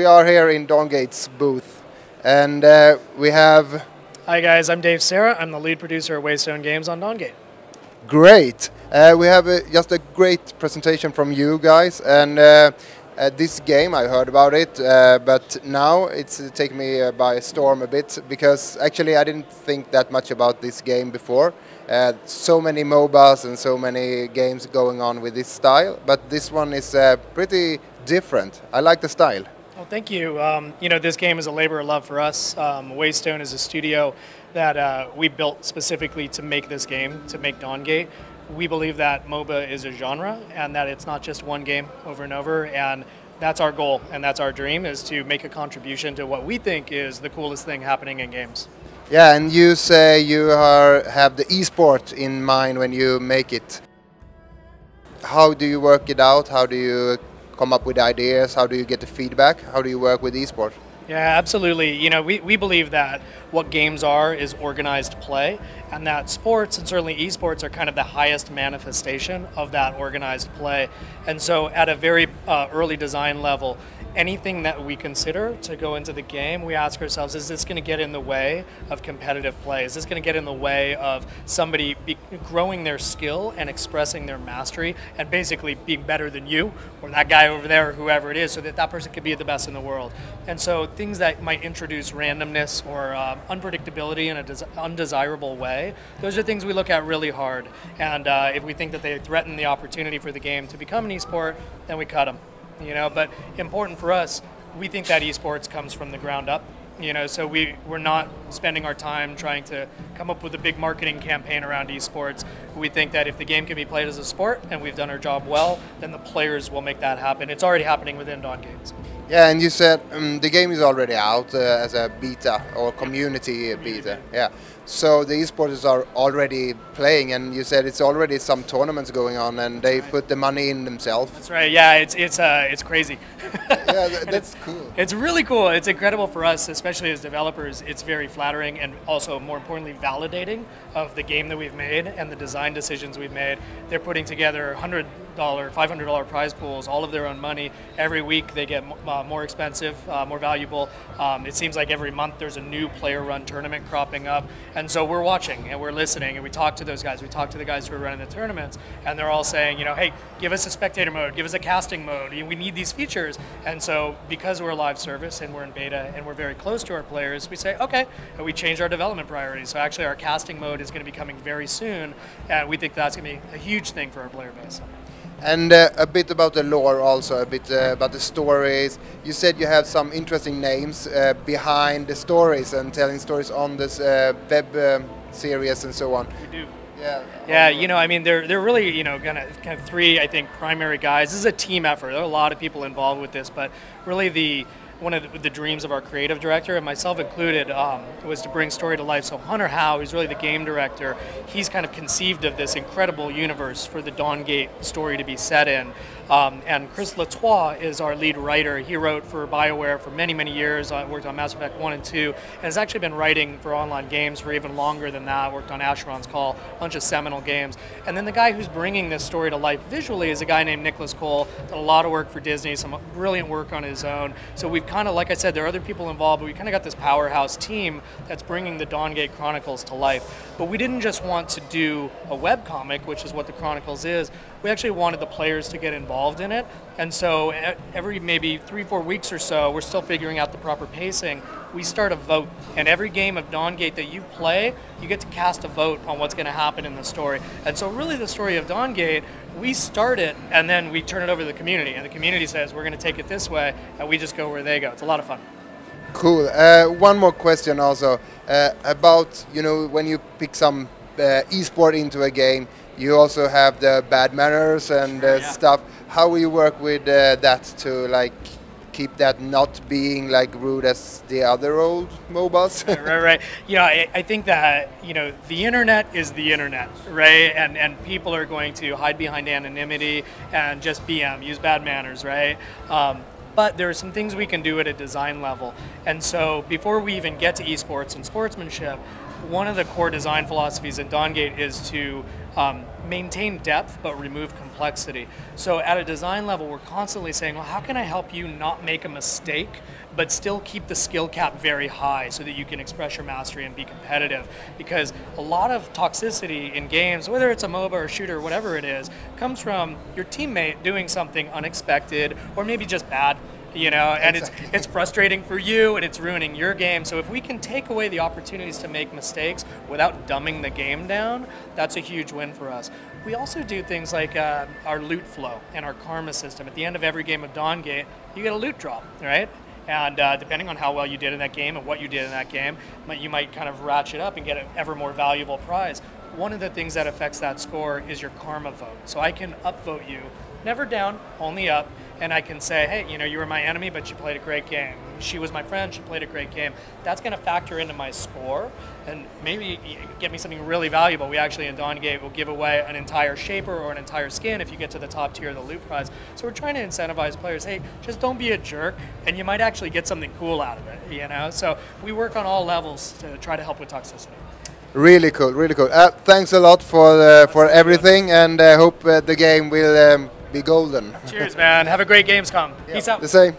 we are here in Dawngate booth, and we have... Hi guys, I'm Dave Cerra. I'm the lead producer of Waystone Games on Dawngate. Great! We have just a great presentation from you guys, and this game, I heard about it, but now it's taken me by storm a bit, because actually I didn't think that much about this game before. So many MOBAs and so many games going on with this style, but this one is pretty different. I like the style. Well, thank you. You know, this game is a labor of love for us. Waystone is a studio that we built specifically to make this game, to make Dawngate. We believe that MOBA is a genre and that it's not just one game over and over, and that's our goal and that's our dream, is to make a contribution to what we think is the coolest thing happening in games. Yeah, and you say you have the esport in mind when you make it. How do you work it out? How do you come up with ideas? How do you get the feedback? How do you work with esport? Yeah, absolutely. You know, we believe that what games are is organized play, and that sports, and certainly esports, are kind of the highest manifestation of that organized play. And so at a very early design level, anything that we consider to go into the game, we ask ourselves, is this going to get in the way of competitive play? Is this going to get in the way of somebody growing their skill and expressing their mastery and basically being better than you or that guy over there or whoever it is, so that that person could be the best in the world? And so things that might introduce randomness or unpredictability in an undesirable way, those are things we look at really hard. And if we think that they threaten the opportunity for the game to become an esport, then we cut them. You know, but important for us, we think that esports comes from the ground up. You know, so we're not spending our time trying to come up with a big marketing campaign around esports. We think that if the game can be played as a sport and we've done our job well, then the players will make that happen. It's already happening within Dawngate. Yeah, and you said the game is already out as a beta or community beta. Yeah, so the esports are already playing, and you said it's already some tournaments going on, and they put the money in themselves. That's right. Yeah, it's crazy. Yeah, that's cool. It's really cool. It's incredible for us, especially as developers. It's very flattering and also, more importantly, validating of the game that we've made and the design decisions we've made. They're putting together $100, $500 prize pools, all of their own money. Every week they get more expensive, more valuable. It seems like every month there's a new player-run tournament cropping up. And so we're watching and we're listening, and we talk to those guys. We talk to the guys who are running the tournaments, and they're all saying, you know, hey, give us a spectator mode, give us a casting mode. We need these features. And so because we're a live service and we're in beta and we're very close to our players, we say, okay, and we change our development priorities. So actually our casting mode is going to be coming very soon, and we think that's going to be a huge thing for our player base. And a bit about the lore also, a bit about the stories. You said you have some interesting names behind the stories and telling stories on this web series and so on. We do. Yeah, you know, I mean, they're really, you know, kind of three, I think, primary guys. This is a team effort. There are a lot of people involved with this, but really one of the dreams of our creative director, and myself included, was to bring story to life. So Hunter Howe, who's really the game director, he's kind of conceived of this incredible universe for the Dawngate story to be set in. And Chris Latois is our lead writer. He wrote for BioWare for many, many years, worked on Mass Effect 1 and 2, and has actually been writing for online games for even longer than that, worked on Asheron's Call, a bunch of seminal games. And then the guy who's bringing this story to life visually is a guy named Nicholas Cole, done a lot of work for Disney, some brilliant work on his own. So we've kind of, like I said, there are other people involved, but we kind of got this powerhouse team that's bringing the Dawngate Chronicles to life. But we didn't just want to do a webcomic, which is what the Chronicles is. We actually wanted the players to get involved in it. And so every maybe 3-4 weeks or so, we're still figuring out the proper pacing. We start a vote, and every game of Dawngate that you play, you get to cast a vote on what's going to happen in the story. And so really the story of Dawngate, we start it and then we turn it over to the community, and the community says we're going to take it this way, and we just go where they go. It's a lot of fun. Cool. One more question also about, you know, when you pick some esport into a game, you also have the bad manners and stuff. How will you work with that to like keep that not being like rude as the other old MOBAs? Right. You know, I think that, you know, the internet is the internet, right? And people are going to hide behind anonymity and just use bad manners, right? But there are some things we can do at a design level. And so before we even get to esports and sportsmanship, one of the core design philosophies in Dawngate is to maintain depth but remove complexity. So at a design level, we're constantly saying, well, how can I help you not make a mistake but still keep the skill cap very high so that you can express your mastery and be competitive? Because a lot of toxicity in games, whether it's a MOBA or shooter, whatever it is, comes from your teammate doing something unexpected or maybe just bad. You know, and it's frustrating for you and it's ruining your game. So if we can take away the opportunities to make mistakes without dumbing the game down, that's a huge win for us. We also do things like our loot flow and our karma system. At the end of every game of Dawngate, you get a loot drop, right? And depending on how well you did in that game and what you did in that game, you might kind of ratchet up and get an ever more valuable prize. One of the things that affects that score is your karma vote. So I can upvote you, never down, only up, and I can say, hey, you know, you were my enemy, but you played a great game. She was my friend, she played a great game. That's going to factor into my score and maybe get me something really valuable. We actually in Dawngate will give away an entire shaper or an entire skin if you get to the top tier of the loot prize. So we're trying to incentivize players, hey, just don't be a jerk, and you might actually get something cool out of it, you know? So we work on all levels to try to help with toxicity. Really cool, really cool. Thanks a lot for everything, and I hope the game will be golden. Cheers, man. Have a great Gamescom. Peace out. The same.